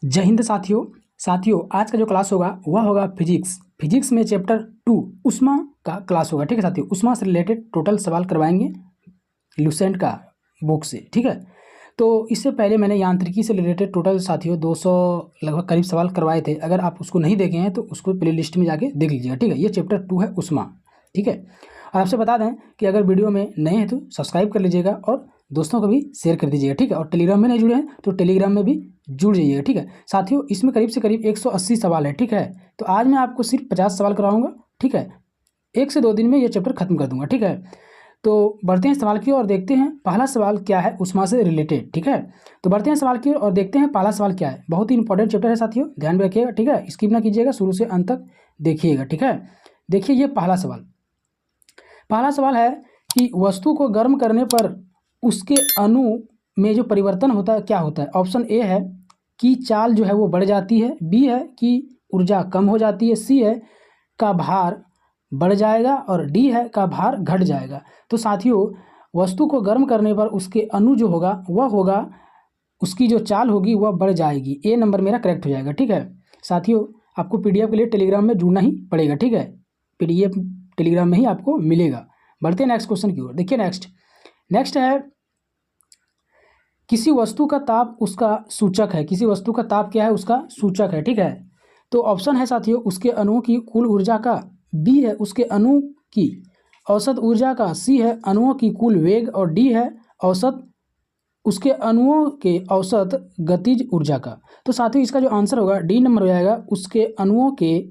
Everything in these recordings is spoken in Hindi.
जय हिंद साथियों आज का जो क्लास होगा वह होगा फिजिक्स में चैप्टर 2 उष्मा का क्लास होगा। ठीक है साथियों, उष्मा से रिलेटेड टोटल सवाल करवाएंगे लुसेंट का बुक से। ठीक है, तो इससे पहले मैंने यांत्रिकी से रिलेटेड टोटल साथियों 200 लगभग करीब सवाल करवाए थे। अगर आप उसको नहीं देखे हैं तो उसको प्ले लिस्ट में जाके देख लीजिएगा। ठीक है, ये चैप्टर 2 है उष्मा। ठीक है, और आपसे बता दें कि अगर वीडियो में नए हैं तो सब्सक्राइब कर लीजिएगा और दोस्तों को भी शेयर कर दीजिएगा। ठीक है, और टेलीग्राम में नहीं जुड़े हैं तो टेलीग्राम में भी जुड़ जाइएगा। ठीक है साथियों, इसमें करीब से करीब 180 सवाल है। ठीक है, तो आज मैं आपको सिर्फ 50 सवाल कराऊंगा। ठीक है, 1 से 2 दिन में ये चैप्टर खत्म कर दूंगा। ठीक है, तो बढ़ते हैं सवाल की ओर और देखते हैं पहला सवाल क्या है उष्मा से रिलेटेड। ठीक है, तो बढ़ते हैं सवाल की ओर और देखते हैं पहला सवाल क्या है। बहुत ही इंपॉर्टेंट चैप्टर है साथियों, ध्यान में रखिएगा। ठीक है, स्किप ना कीजिएगा, शुरू से अंत तक देखिएगा। ठीक है, देखिए ये पहला सवाल है कि वस्तु को गर्म करने पर उसके अणु में जो परिवर्तन होता है क्या होता है। ऑप्शन ए है कि चाल जो है वो बढ़ जाती है, बी है कि ऊर्जा कम हो जाती है, सी है का भार बढ़ जाएगा और डी है का भार घट जाएगा। तो साथियों, वस्तु को गर्म करने पर उसके अणु जो होगा वह होगा, उसकी जो चाल होगी वह बढ़ जाएगी। ए नंबर मेरा करेक्ट हो जाएगा। ठीक है साथियों, आपको पीडीएफ के लिए टेलीग्राम में जुड़ना ही पड़ेगा। ठीक है, पीडीएफ टेलीग्राम में ही आपको मिलेगा। बढ़ते हैं नेक्स्ट क्वेश्चन की ओर। देखिए नेक्स्ट है किसी वस्तु का ताप उसका सूचक है। किसी वस्तु का ताप क्या है, उसका सूचक है। ठीक है, तो ऑप्शन है साथियों उसके अणुओं की कुल ऊर्जा का, बी है उसके अणु की औसत ऊर्जा का, सी है अणुओं की कुल वेग और डी है औसत उसके अणुओं के औसत गतिज ऊर्जा का। तो साथियों इसका जो आंसर होगा डी नंबर हो जाएगा, उसके अणुओं के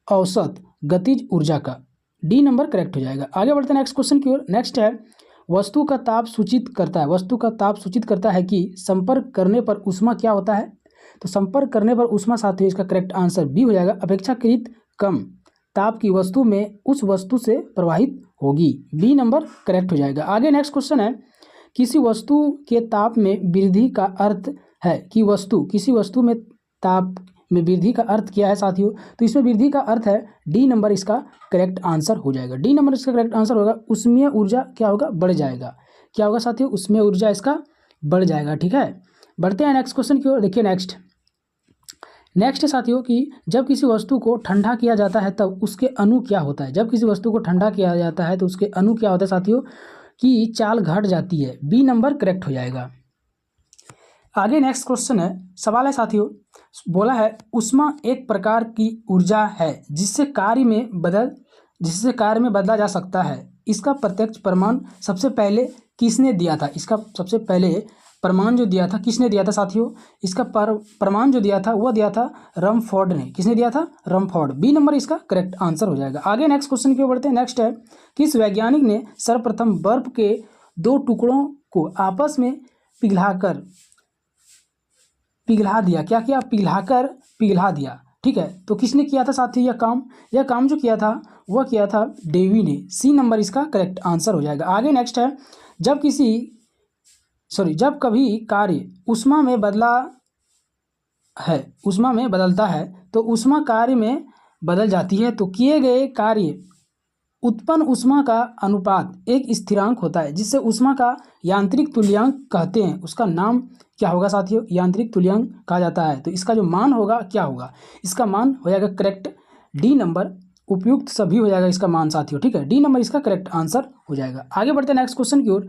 औसत गतिज ऊर्जा का। डी नंबर करेक्ट हो जाएगा। आगे बढ़ते हैं नेक्स्ट क्वेश्चन की ओर। नेक्स्ट है वस्तु का ताप सूचित करता है। वस्तु का ताप सूचित करता है कि संपर्क करने पर ऊष्मा क्या होता है। तो संपर्क करने पर ऊष्मा साथियों इसका करेक्ट आंसर बी हो जाएगा, अपेक्षाकृत कम ताप की वस्तु में उस वस्तु से प्रवाहित होगी। बी नंबर करेक्ट हो जाएगा। आगे नेक्स्ट क्वेश्चन है किसी वस्तु के ताप में वृद्धि का अर्थ है कि किसी वस्तु में ताप में वृद्धि का अर्थ क्या है साथियों। तो इसमें वृद्धि का अर्थ है डी नंबर इसका करेक्ट आंसर हो जाएगा। डी नंबर इसका करेक्ट आंसर होगा, उसमें ऊर्जा क्या होगा, बढ़ जाएगा। क्या होगा साथियों, उसमें ऊर्जा इसका बढ़ जाएगा। ठीक है, बढ़ते हैं नेक्स्ट क्वेश्चन की ओर। देखिए नेक्स्ट है साथियों कि जब किसी वस्तु को ठंडा किया जाता है तब उसके अणु क्या होता है। जब किसी वस्तु को ठंडा किया जाता है तो उसके अणु क्या होता है साथियों, की चाल घट जाती है। बी नंबर करेक्ट हो जाएगा। आगे नेक्स्ट क्वेश्चन है, सवाल है साथियों, बोला है उष्मा एक प्रकार की ऊर्जा है जिससे कार्य में बदला जा सकता है। इसका प्रत्यक्ष प्रमाण सबसे पहले किसने दिया था। इसका सबसे पहले प्रमाण जो दिया था किसने दिया था साथियों, इसका प्रमाण जो दिया था वह दिया था रमफोर्ड ने। किसने दिया था, रमफोर्ड। बी नंबर इसका करेक्ट आंसर हो जाएगा। आगे नेक्स्ट क्वेश्चन की ओर बढ़ते हैं। नेक्स्ट है किस वैज्ञानिक ने सर्वप्रथम बर्फ के 2 टुकड़ों को आपस में पिघला दिया। क्या किया, पिघला दिया। ठीक है, तो किसने किया था साथियों यह काम जो किया था वह किया था डेवी ने। सी नंबर इसका करेक्ट आंसर हो जाएगा। आगे नेक्स्ट है जब कभी कार्य ऊष्मा में बदलता है तो ऊष्मा कार्य में बदल जाती है। तो किए गए कार्य उत्पन्न ऊष्मा का अनुपात एक स्थिरांक होता है जिससे ऊष्मा का यांत्रिक तुल्यांक कहते हैं। उसका नाम क्या होगा साथियों, यांत्रिक तुल्यांक कहा जाता है। तो इसका जो मान होगा क्या होगा, इसका मान हो जाएगा करेक्ट डी नंबर, उपयुक्त सभी हो जाएगा इसका मान साथियों। ठीक है, डी नंबर इसका करेक्ट आंसर हो जाएगा। आगे बढ़ते हैं नेक्स्ट क्वेश्चन की ओर।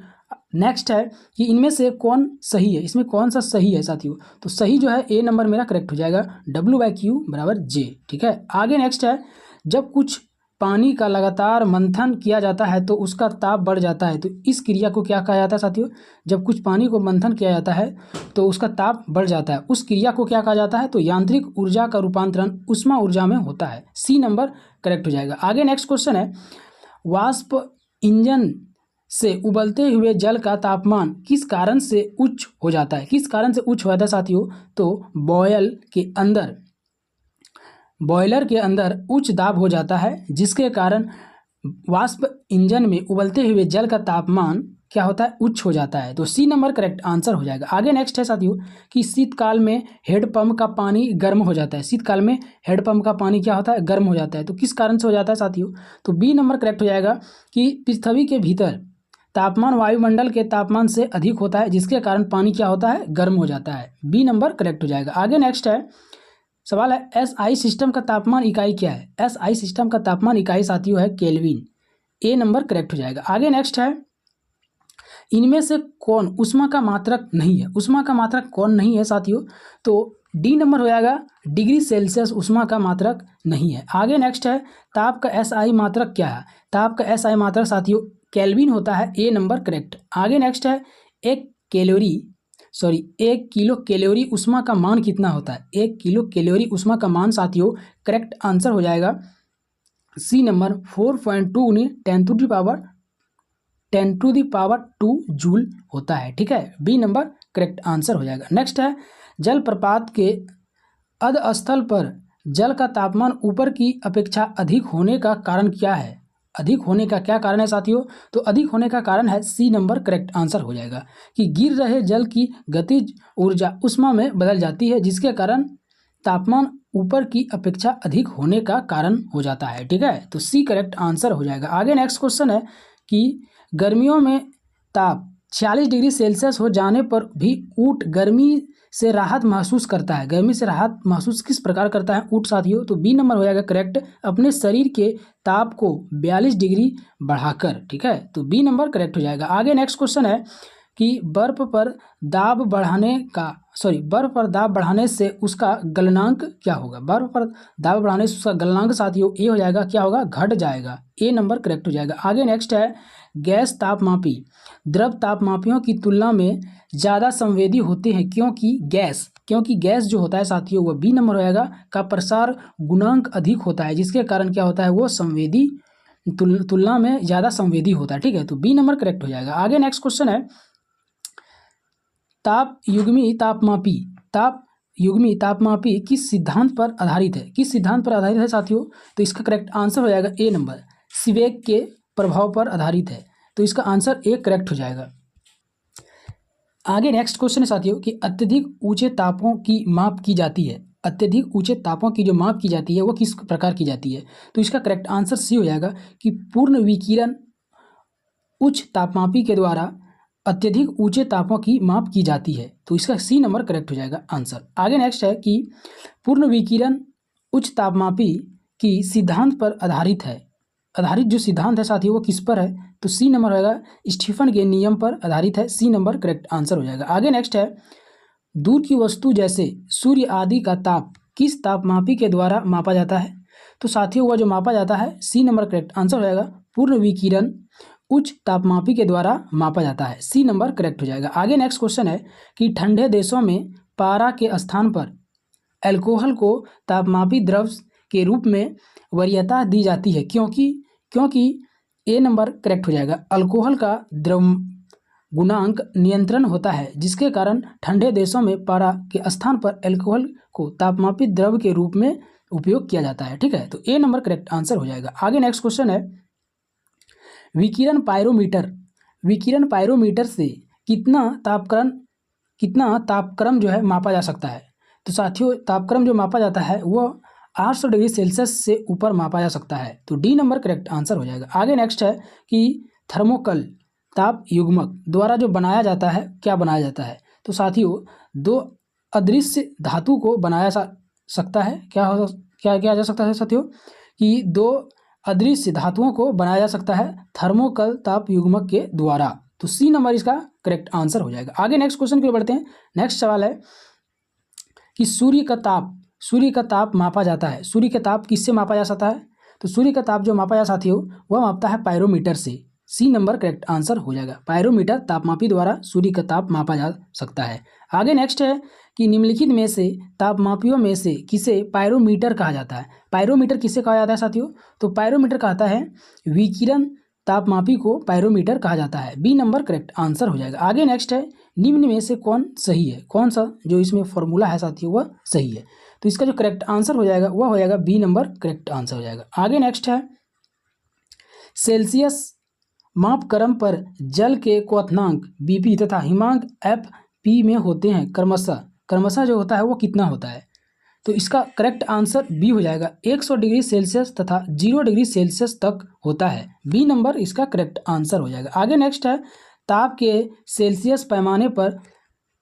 नेक्स्ट है कि इनमें से कौन सही है, इसमें कौन सा सही है साथियों। तो सही जो है ए नंबर मेरा करेक्ट हो जाएगा, W/Q = J। ठीक है, आगे नेक्स्ट है जब कुछ पानी का लगातार मंथन किया जाता है तो उसका ताप बढ़ जाता है। तो इस क्रिया को क्या कहा जाता है साथियों, जब कुछ पानी को मंथन किया जाता है तो उसका ताप बढ़ जाता है, उस क्रिया को क्या कहा जाता है। तो यांत्रिक ऊर्जा का रूपांतरण उष्मा ऊर्जा में होता है। सी नंबर करेक्ट हो जाएगा। आगे नेक्स्ट क्वेश्चन है वाष्प इंजन से उबलते हुए जल का तापमान किस कारण से उच्च हो जाता है। किस कारण से उच्च हो जाता है साथियों, तो बॉयलर के अंदर उच्च दाब हो जाता है जिसके कारण वाष्प इंजन में उबलते हुए जल का तापमान क्या होता है, उच्च हो जाता है। तो सी नंबर करेक्ट आंसर हो जाएगा। आगे नेक्स्ट है साथियों कि शीतकाल में हेडपंप का पानी गर्म हो जाता है। शीतकाल में हेडपंप का पानी क्या होता है, गर्म हो जाता है। तो किस कारण से हो जाता है साथियों, तो बी नंबर करेक्ट हो जाएगा कि पृथ्वी के भीतर तापमान वायुमंडल के तापमान से अधिक होता है, जिसके कारण पानी क्या होता है, गर्म हो जाता है। बी नंबर करेक्ट हो जाएगा। आगे नेक्स्ट है सवाल है एसआई सिस्टम का तापमान इकाई क्या है। एसआई सिस्टम का तापमान इकाई साथियों है केल्विन। ए नंबर करेक्ट हो जाएगा। आगे नेक्स्ट है इनमें से कौन ऊष्मा का मात्रक नहीं है। ऊष्मा का मात्रक कौन नहीं है साथियों, तो डी नंबर हो जाएगा डिग्री सेल्सियस ऊष्मा का मात्रक नहीं है। आगे नेक्स्ट है ताप का एसआई मात्रक क्या है। ताप का एसआई मात्रक साथियों केल्विन होता है। ए नंबर करेक्ट। आगे नेक्स्ट है एक किलो कैलोरी ऊष्मा का मान कितना होता है। 1 किलो कैलोरी ऊष्मा का मान साथियों करेक्ट आंसर हो जाएगा C number 4.2 10 to the power 2 joule होता है। ठीक है, बी नंबर करेक्ट आंसर हो जाएगा। नेक्स्ट है जलप्रपात के अधस्थल पर जल का तापमान ऊपर की अपेक्षा अधिक होने का कारण क्या है। अधिक होने का क्या कारण है साथियों, तो अधिक होने का कारण है सी नंबर करेक्ट आंसर हो जाएगा कि गिर रहे जल की गतिज ऊर्जा ऊष्मा में बदल जाती है, जिसके कारण तापमान ऊपर की अपेक्षा अधिक होने का कारण हो जाता है। ठीक है, तो सी करेक्ट आंसर हो जाएगा। आगे नेक्स्ट क्वेश्चन है कि गर्मियों में ताप 46 डिग्री सेल्सियस हो जाने पर भी ऊँट गर्मी से राहत महसूस करता है। गर्मी से राहत महसूस किस प्रकार करता है ऊँट साथियों, तो बी नंबर हो जाएगा करेक्ट अपने शरीर के ताप को 42 डिग्री बढ़ाकर। ठीक है, तो बी नंबर करेक्ट हो जाएगा। आगे नेक्स्ट क्वेश्चन है कि बर्फ पर दाब बढ़ाने से उसका गलनांक क्या होगा। बर्फ पर दाब बढ़ाने से उसका गलनांक साथियों ए हो जाएगा, क्या होगा, घट जाएगा। ए नंबर करेक्ट हो जाएगा। आगे नेक्स्ट है गैस तापमापी द्रव तापमापियों की तुलना में ज़्यादा संवेदी होते हैं क्योंकि गैस जो होता है साथियों वह बी नंबर हो जाएगा का प्रसार गुणांक अधिक होता है, जिसके कारण क्या होता है वो संवेदी तुलना में ज़्यादा संवेदी होता है। ठीक है, तो बी नंबर करेक्ट हो जाएगा। आगे नेक्स्ट क्वेश्चन है ताप युग्मी तापमापी किस सिद्धांत पर आधारित है। किस सिद्धांत पर आधारित है साथियों, तो इसका करेक्ट आंसर हो जाएगा ए नंबर सीवेक के प्रभाव पर आधारित है, तो इसका आंसर ए करेक्ट हो जाएगा। आगे नेक्स्ट क्वेश्चन है साथियों कि अत्यधिक ऊंचे तापों की माप की जाती है। अत्यधिक ऊंचे तापों की जो माप की जाती है वो किस प्रकार की जाती है, तो इसका करेक्ट आंसर सी हो जाएगा कि पूर्ण विकिरण उच्च तापमापी के द्वारा अत्यधिक ऊंचे तापों की माप की जाती है, तो इसका सी नंबर करेक्ट हो जाएगा आंसर। आगे नेक्स्ट है कि पूर्ण विकिरण उच्च तापमापी की सिद्धांत पर आधारित जो सिद्धांत है साथियों वो किस पर है, तो सी नंबर होगा स्टीफन के नियम पर आधारित है। सी नंबर करेक्ट आंसर हो जाएगा। आगे नेक्स्ट है दूर की वस्तु जैसे सूर्य आदि का ताप किस तापमापी के द्वारा मापा जाता है, तो साथियों वह जो मापा जाता है सी नंबर करेक्ट आंसर हो जाएगा पूर्ण विकिरण उच्च तापमापी के द्वारा मापा जाता है। सी नंबर करेक्ट हो जाएगा। आगे नेक्स्ट क्वेश्चन है कि ठंडे देशों में पारा के स्थान पर अल्कोहल को तापमापी द्रव के रूप में वरीयता दी जाती है क्योंकि ए नंबर करेक्ट हो जाएगा अल्कोहल का द्रव गुणांक नियंत्रण होता है, जिसके कारण ठंडे देशों में पारा के स्थान पर अल्कोहल को तापमापी द्रव के रूप में उपयोग किया जाता है। ठीक है, तो ए नंबर करेक्ट आंसर हो जाएगा। आगे नेक्स्ट क्वेश्चन है विकिरण पायरोमीटर से कितना तापक्रम जो है मापा जा सकता है, तो साथियों तापक्रम जो मापा जाता है वह 800 डिग्री सेल्सियस से ऊपर मापा जा सकता है, तो डी नंबर करेक्ट आंसर हो जाएगा। आगे नेक्स्ट है कि थर्मोकल ताप युग्मक द्वारा जो बनाया जाता है क्या बनाया जाता है, तो साथियों दो अदृश्य धातु को बनाया सकता है। क्या जा सकता है साथियों कि दो अदृश्य धातुओं को बनाया जा सकता है थर्मोकल ताप युग्मक के द्वारा, तो सी नंबर इसका करेक्ट आंसर हो जाएगा। आगे नेक्स्ट क्वेश्चन की ओर बढ़ते हैं। नेक्स्ट सवाल है कि सूर्य का ताप मापा जाता है। सूर्य का ताप किससे मापा जा सकता है, तो सूर्य का ताप जो मापा जा साथियों वह मापता है पायरोमीटर से। सी नंबर करेक्ट आंसर हो जाएगा। पायरोमीटर तापमापी द्वारा सूर्य का ताप मापा जा सकता है। आगे नेक्स्ट है कि निम्नलिखित में से तापमापियों में से किसे पायरोमीटर कहा जाता है। पायरोमीटर किसे कहा जाता है साथियों, तो पायरोमीटर कहता है विकिरण तापमापी को पायरोमीटर कहा जाता है। बी नंबर करेक्ट आंसर हो जाएगा। आगे नेक्स्ट है निम्न में से कौन सही है, कौन सा जो इसमें फॉर्मूला है साथियों वह सही है, तो इसका जो करेक्ट आंसर हो जाएगा वह हो जाएगा बी नंबर करेक्ट आंसर हो जाएगा। आगे नेक्स्ट है सेल्सियस मापक्रम पर जल के क्वथनांक बीपी तथा हिमांक एफ पी में होते हैं क्रमशः जो होता है वो कितना होता है, तो इसका करेक्ट आंसर बी हो जाएगा। 100 डिग्री सेल्सियस तथा 0 डिग्री सेल्सियस तक होता है। बी नंबर इसका करेक्ट आंसर हो जाएगा। आगे नेक्स्ट है, ताप के सेल्सियस पैमाने पर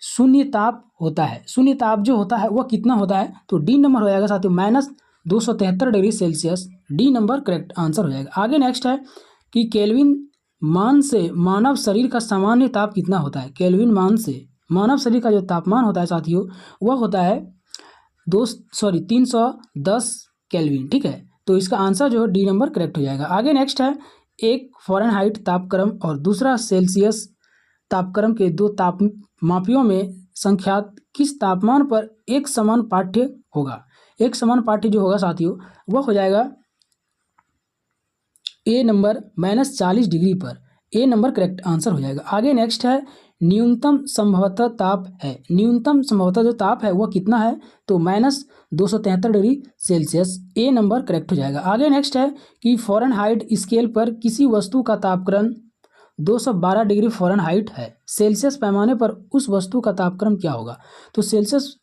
शून्य ताप होता है। शून्य ताप जो होता है वह कितना होता है? तो डी नंबर हो जाएगा साथियों -273 degree Celsius. D number correct answer हो जाएगा। आगे नेक्स्ट है कि केल्विन मान से मानव शरीर का सामान्य ताप कितना होता है? केल्विन मान से मानव शरीर का जो तापमान होता है साथियों वह होता है 310 केल्विन। ठीक है, तो इसका आंसर जो है डी नंबर करेक्ट हो जाएगा। आगे नेक्स्ट है, एक फ़ारेनहाइट तापक्रम और दूसरा सेल्सियस तापक्रम के दो तापमापियों में संख्यात किस तापमान पर एक समान पाठ्य होगा? एक समान पाठ्य जो होगा साथियों वह हो जाएगा ए नंबर -40 डिग्री पर। ए नंबर करेक्ट आंसर हो जाएगा। आगे नेक्स्ट है, न्यूनतम संभवतः ताप है। न्यूनतम संभवतः जो ताप है वह कितना है? तो -273 डिग्री सेल्सियस। ए नंबर करेक्ट हो जाएगा। आगे नेक्स्ट है कि फ़ारेनहाइट स्केल पर किसी वस्तु का तापक्रम 212 डिग्री फ़ारेनहाइट है। सेल्सियस पैमाने पर उस वस्तु का तापक्रम क्या होगा? तो सेल्सियस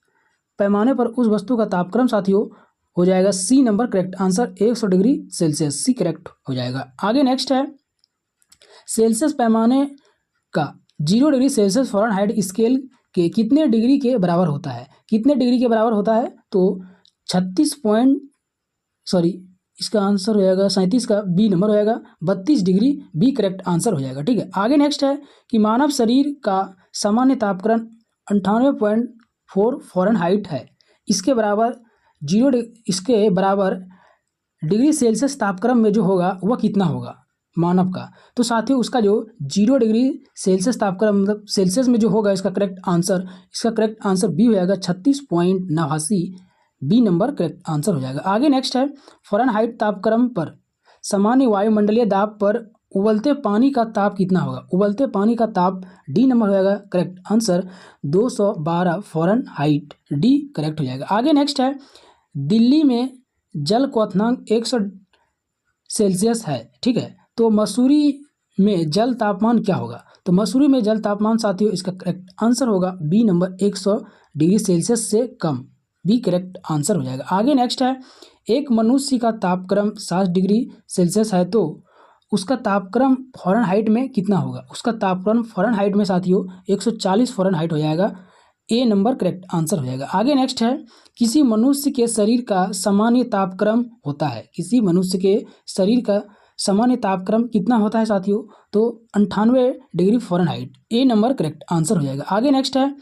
पैमाने पर उस वस्तु का तापक्रम साथियों हो जाएगा C number correct answer 100 degree Celsius. C correct हो जाएगा। आगे नेक्स्ट है, सेल्सियस पैमाने का 0 डिग्री सेल्सियस फ़ारेनहाइट स्केल के कितने डिग्री के बराबर होता है? कितने डिग्री के बराबर होता है? तो 36 इसका आंसर हो जाएगा 37 का बी नंबर हो जाएगा 32 डिग्री। बी करेक्ट आंसर हो जाएगा। ठीक है, आगे नेक्स्ट है कि मानव शरीर का सामान्य तापक्रम 98.4 फ़ारेनहाइट है। इसके बराबर डिग्री सेल्सियस तापक्रम में जो होगा वह कितना होगा मानव का? तो साथियों उसका जो 0 डिग्री सेल्सियस तापक्रम मतलब सेल्सियस में जो होगा इसका करेक्ट आंसर बी हो जाएगा 36.89। बी नंबर करेक्ट आंसर हो जाएगा। आगे नेक्स्ट है, फ़ारेनहाइट तापक्रम पर सामान्य वायुमंडलीय दाब पर उबलते पानी का ताप कितना होगा? उबलते पानी का ताप डी नंबर हो जाएगा correct answer 212 Fahrenheit. D correct हो जाएगा। आगे नेक्स्ट है, दिल्ली में जल क्वथनांक 100 सेल्सियस है। ठीक है, तो मसूरी में जल तापमान क्या होगा? तो मसूरी में जल तापमान साथियों इसका करेक्ट आंसर होगा बी नंबर 100 डिग्री सेल्सियस से कम। बी करेक्ट आंसर हो जाएगा। आगे नेक्स्ट है, एक मनुष्य का तापक्रम 60 डिग्री सेल्सियस है तो उसका तापक्रम फ़ारेनहाइट में कितना होगा? उसका तापक्रम फ़ारेनहाइट में साथियों 140 फ़ारेनहाइट हो जाएगा। ए नंबर करेक्ट आंसर हो जाएगा। आगे नेक्स्ट है, किसी मनुष्य के शरीर का सामान्य तापक्रम होता है। किसी मनुष्य के शरीर का सामान्य तापक्रम कितना होता है साथियों? तो 98 डिग्री फ़ारेनहाइट। ए नंबर करेक्ट आंसर हो जाएगा। आगे नेक्स्ट है,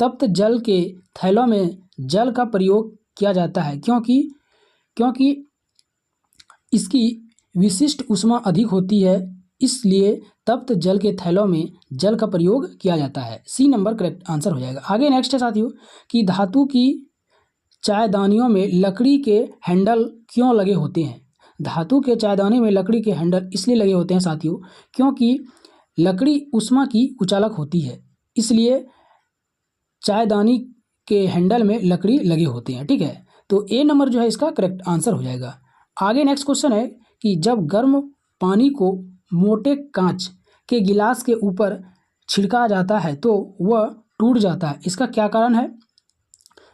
तप्त जल के थैलों में जल का प्रयोग किया जाता है क्योंकि इसकी विशिष्ट ऊष्मा अधिक होती है, इसलिए तप्त जल के थैलों में जल का प्रयोग किया जाता है। सी नंबर करेक्ट आंसर हो जाएगा। आगे नेक्स्ट है साथियों कि धातु की चायदानियों में लकड़ी के हैंडल क्यों लगे होते हैं? धातु के चायदानी में लकड़ी के हैंडल इसलिए लगे होते हैं साथियों क्योंकि लकड़ी ऊष्मा की कुचालक होती है, इसलिए चायदानी के हैंडल में लकड़ी लगे होते हैं। ठीक है, तो ए नंबर जो है इसका करेक्ट आंसर हो जाएगा। आगे नेक्स्ट क्वेश्चन है कि जब गर्म पानी को मोटे कांच के गिलास के ऊपर छिड़का जाता है तो वह टूट जाता है, इसका क्या कारण है?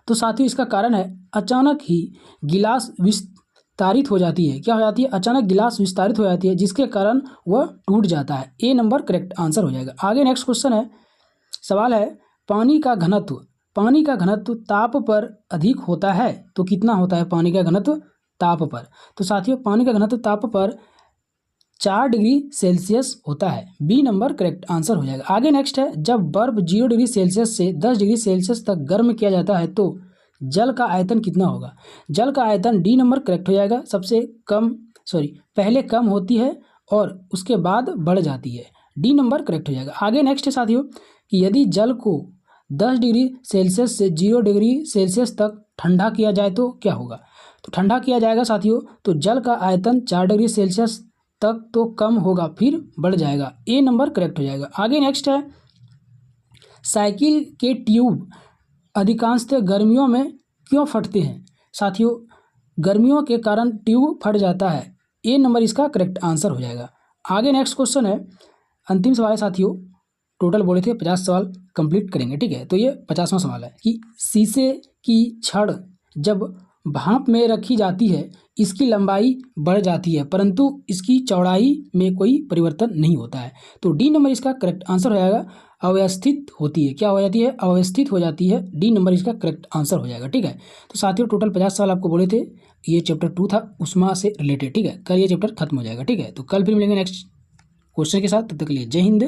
तो साथियों इसका कारण है अचानक ही गिलास विस्तारित हो जाती है। क्या हो जाती है? अचानक गिलास विस्तारित हो जाती है जिसके कारण वह टूट जाता है। ए नंबर करेक्ट आंसर हो जाएगा। आगे नेक्स्ट क्वेश्चन है, सवाल है, पानी का घनत्व ताप पर अधिक होता है तो कितना होता है पानी का घनत्व ताप पर? तो साथियों पानी का घनत्व ताप पर 4 डिग्री सेल्सियस होता है। बी नंबर करेक्ट आंसर हो जाएगा। आगे नेक्स्ट है, जब बर्फ 0 डिग्री सेल्सियस से 10 डिग्री सेल्सियस तक गर्म किया जाता है तो जल का आयतन कितना होगा? जल का आयतन डी नंबर करेक्ट हो जाएगा। पहले कम होती है और उसके बाद बढ़ जाती है। डी नंबर करेक्ट हो जाएगा। आगे नेक्स्ट है साथियों कि यदि जल को 10 डिग्री सेल्सियस से 0 डिग्री सेल्सियस तक ठंडा किया जाए तो क्या होगा? तो ठंडा किया जाएगा साथियों तो जल का आयतन 4 डिग्री सेल्सियस तक तो कम होगा फिर बढ़ जाएगा। ए नंबर करेक्ट हो जाएगा। आगे नेक्स्ट है, साइकिल के ट्यूब अधिकांशतः गर्मियों में क्यों फटते हैं? साथियों गर्मियों के कारण ट्यूब फट जाता है। ए नंबर इसका करेक्ट आंसर हो जाएगा। आगे नेक्स्ट क्वेश्चन है, अंतिम सवाल है साथियों, टोटल बोले थे 50 सवाल कंप्लीट करेंगे। ठीक है, तो ये 50वां सवाल है कि शीशे की छड़ जब भाप में रखी जाती है इसकी लंबाई बढ़ जाती है परंतु इसकी चौड़ाई में कोई परिवर्तन नहीं होता है। तो डी नंबर इसका करेक्ट आंसर हो जाएगा। अव्यवस्थित होती है, क्या हो जाती है? अव्यवस्थित हो जाती है। डी नंबर इसका करेक्ट आंसर हो जाएगा। ठीक है, तो साथियों टोटल 50 सवाल आपको बोले थे, ये चैप्टर 2 था उष्मा से रिलेटेड। ठीक है, कल ये चैप्टर खत्म हो जाएगा। ठीक है, तो कल फिर मिलेंगे नेक्स्ट क्वेश्चन के साथ, तब तक के लिए जय हिंद।